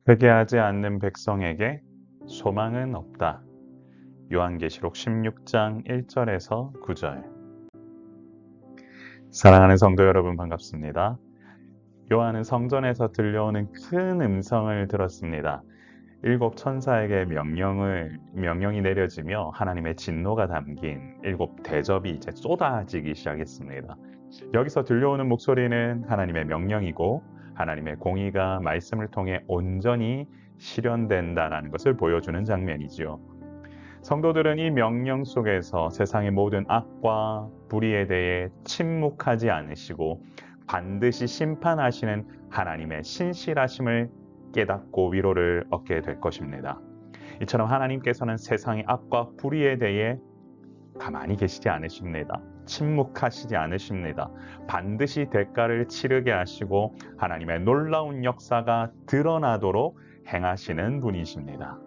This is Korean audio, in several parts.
회개하지 않는 백성에게 소망은 없다. 요한계시록 16장 1절에서 9절. 사랑하는 성도 여러분 반갑습니다. 요한은 성전에서 들려오는 큰 음성을 들었습니다. 일곱 천사에게 명령이 내려지며 하나님의 진노가 담긴 일곱 대접이 이제 쏟아지기 시작했습니다. 여기서 들려오는 목소리는 하나님의 명령이고 하나님의 공의가 말씀을 통해 온전히 실현된다는 것을 보여주는 장면이지요. 성도들은 이 명령 속에서 세상의 모든 악과 불의에 대해 침묵하지 않으시고 반드시 심판하시는 하나님의 신실하심을 깨닫고 위로를 얻게 될 것입니다. 이처럼 하나님께서는 세상의 악과 불의에 대해 가만히 계시지 않으십니다. 침묵하시지 않으십니다. 반드시 대가를 치르게 하시고 하나님의 놀라운 역사가 드러나도록 행하시는 분이십니다.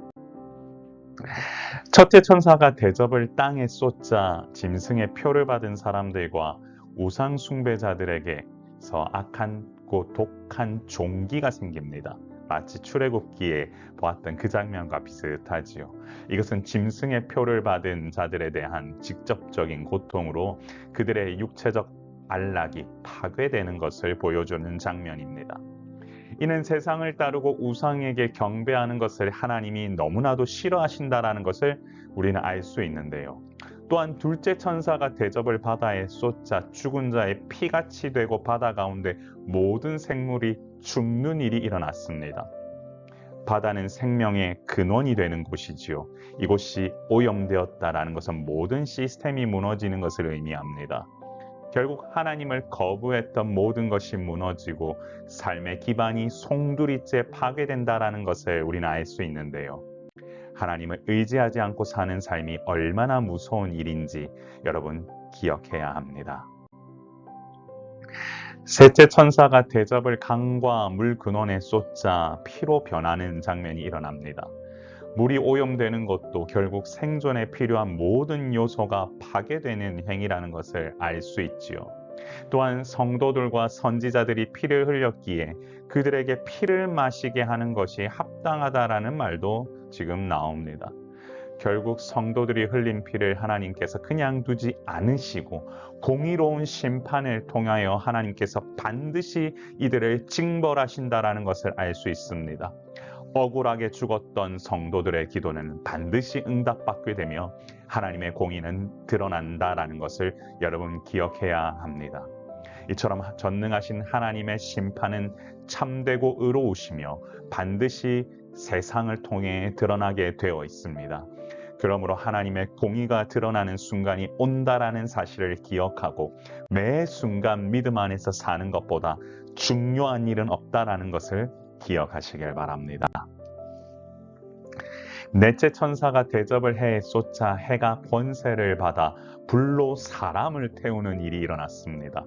첫째 천사가 대접을 땅에 쏟자 짐승의 표를 받은 사람들과 우상 숭배자들에게서 악하고 독한 종기가 생깁니다. 마치 출애굽기에 보았던 그 장면과 비슷하지요. 이것은 짐승의 표를 받은 자들에 대한 직접적인 고통으로 그들의 육체적 안락이 파괴되는 것을 보여주는 장면입니다. 이는 세상을 따르고 우상에게 경배하는 것을 하나님이 너무나도 싫어하신다라는 것을 우리는 알 수 있는데요. 또한 둘째 천사가 대접을 바다에 쏟자 죽은 자의 피같이 되고 바다 가운데 모든 생물이 죽는 일이 일어났습니다. 바다는 생명의 근원이 되는 곳이지요. 이곳이 오염되었다라는 것은 모든 시스템이 무너지는 것을 의미합니다. 결국 하나님을 거부했던 모든 것이 무너지고 삶의 기반이 송두리째 파괴된다라는 것을 우리는 알 수 있는데요. 하나님을 의지하지 않고 사는 삶이 얼마나 무서운 일인지 여러분 기억해야 합니다. 셋째 천사가 대접을 강과 물 근원에 쏟자 피로 변하는 장면이 일어납니다. 물이 오염되는 것도 결국 생존에 필요한 모든 요소가 파괴되는 행위라는 것을 알 수 있지요. 또한 성도들과 선지자들이 피를 흘렸기에 그들에게 피를 마시게 하는 것이 합당하다라는 말도 지금 나옵니다. 결국 성도들이 흘린 피를 하나님께서 그냥 두지 않으시고 공의로운 심판을 통하여 하나님께서 반드시 이들을 징벌하신다라는 것을 알 수 있습니다. 억울하게 죽었던 성도들의 기도는 반드시 응답받게 되며 하나님의 공의는 드러난다라는 것을 여러분 기억해야 합니다. 이처럼 전능하신 하나님의 심판은 참되고 의로우시며 반드시 세상을 통해 드러나게 되어 있습니다. 그러므로 하나님의 공의가 드러나는 순간이 온다라는 사실을 기억하고 매 순간 믿음 안에서 사는 것보다 중요한 일은 없다라는 것을 기억하시길 바랍니다. 넷째 천사가 대접을 해에 쏟자 해가 권세를 받아 불로 사람을 태우는 일이 일어났습니다.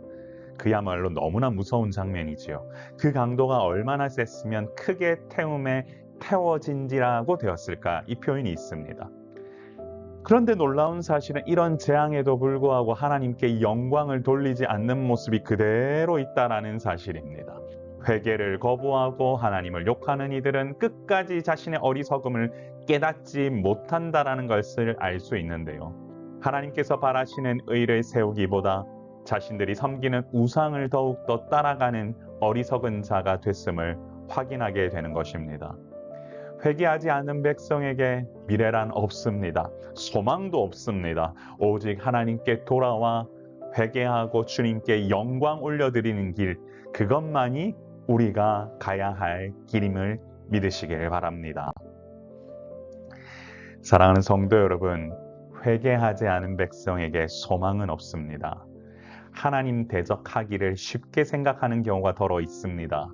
그야말로 너무나 무서운 장면이지요. 그 강도가 얼마나 셌으면 크게 태움에 태워진지라고 되었을까, 이 표현이 있습니다. 그런데 놀라운 사실은 이런 재앙에도 불구하고 하나님께 영광을 돌리지 않는 모습이 그대로 있다라는 사실입니다. 회개를 거부하고 하나님을 욕하는 이들은 끝까지 자신의 어리석음을 깨닫지 못한다라는 것을 알 수 있는데요. 하나님께서 바라시는 의를 세우기보다 자신들이 섬기는 우상을 더욱더 따라가는 어리석은 자가 됐음을 확인하게 되는 것입니다. 회개하지 않는 백성에게 미래란 없습니다. 소망도 없습니다. 오직 하나님께 돌아와 회개하고 주님께 영광 올려드리는 길, 그것만이 우리가 가야 할 길임을 믿으시길 바랍니다. 사랑하는 성도 여러분, 회개하지 않은 백성에게 소망은 없습니다. 하나님 대적하기를 쉽게 생각하는 경우가 더러 있습니다.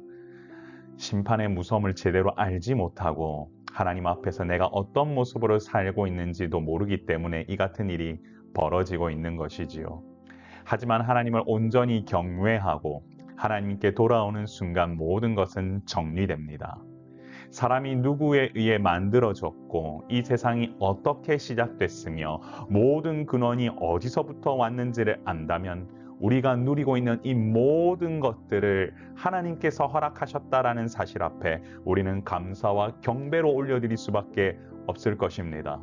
심판의 무서움을 제대로 알지 못하고 하나님 앞에서 내가 어떤 모습으로 살고 있는지도 모르기 때문에 이 같은 일이 벌어지고 있는 것이지요. 하지만 하나님을 온전히 경외하고 하나님께 돌아오는 순간 모든 것은 정리됩니다. 사람이 누구에 의해 만들어졌고 이 세상이 어떻게 시작됐으며 모든 근원이 어디서부터 왔는지를 안다면 우리가 누리고 있는 이 모든 것들을 하나님께서 허락하셨다라는 사실 앞에 우리는 감사와 경배로 올려드릴 수밖에 없을 것입니다.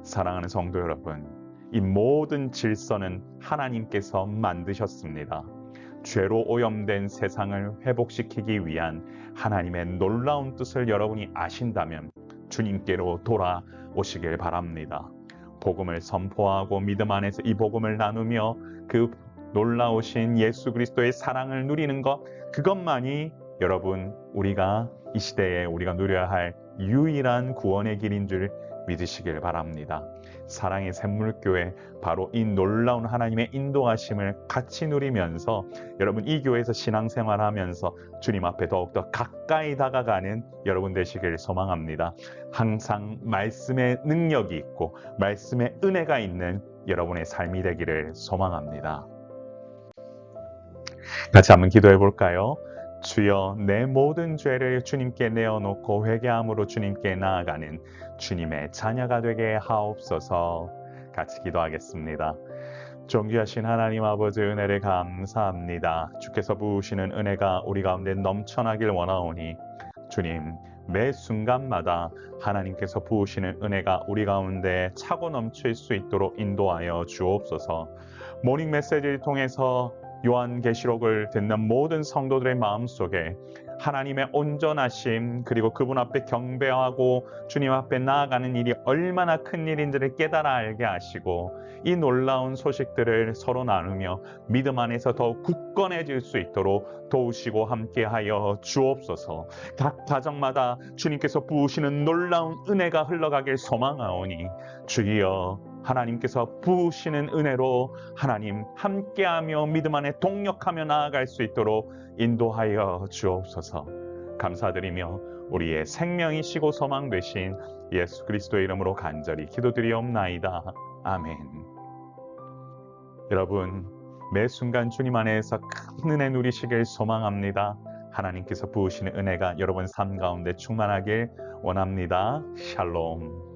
사랑하는 성도 여러분, 이 모든 질서는 하나님께서 만드셨습니다. 죄로 오염된 세상을 회복시키기 위한 하나님의 놀라운 뜻을 여러분이 아신다면 주님께로 돌아오시길 바랍니다. 복음을 선포하고 믿음 안에서 이 복음을 나누며 그 놀라우신 예수 그리스도의 사랑을 누리는 것, 그것만이 여러분 우리가 이 시대에 우리가 누려야 할 유일한 구원의 길인 줄 믿으시길 바랍니다. 사랑의 샘물교회, 바로 이 놀라운 하나님의 인도하심을 같이 누리면서 여러분 이 교회에서 신앙생활하면서 주님 앞에 더욱더 가까이 다가가는 여러분 되시길 소망합니다. 항상 말씀의 능력이 있고 말씀의 은혜가 있는 여러분의 삶이 되기를 소망합니다. 같이 한번 기도해 볼까요? 주여, 내 모든 죄를 주님께 내어놓고 회개함으로 주님께 나아가는 주님의 자녀가 되게 하옵소서. 같이 기도하겠습니다. 존귀하신 하나님 아버지, 은혜를 감사합니다. 주께서 부으시는 은혜가 우리 가운데 넘쳐나길 원하오니 주님, 매 순간마다 하나님께서 부으시는 은혜가 우리 가운데 차고 넘칠 수 있도록 인도하여 주옵소서. 모닝 메시지를 통해서 요한계시록을 듣는 모든 성도들의 마음속에 하나님의 온전하심, 그리고 그분 앞에 경배하고 주님 앞에 나아가는 일이 얼마나 큰 일인지를 깨달아 알게 하시고 이 놀라운 소식들을 서로 나누며 믿음 안에서 더욱 굳건해질 수 있도록 도우시고 함께하여 주옵소서. 각 가정마다 주님께서 부으시는 놀라운 은혜가 흘러가길 소망하오니 주여, 하나님께서 부으시는 은혜로 하나님 함께하며 믿음 안에 동력하며 나아갈 수 있도록 인도하여 주옵소서. 감사드리며 우리의 생명이시고 소망 되신 예수 그리스도의 이름으로 간절히 기도드리옵나이다. 아멘. 여러분, 매 순간 주님 안에서 큰 은혜 누리시길 소망합니다. 하나님께서 부으시는 은혜가 여러분 삶 가운데 충만하길 원합니다. 샬롬.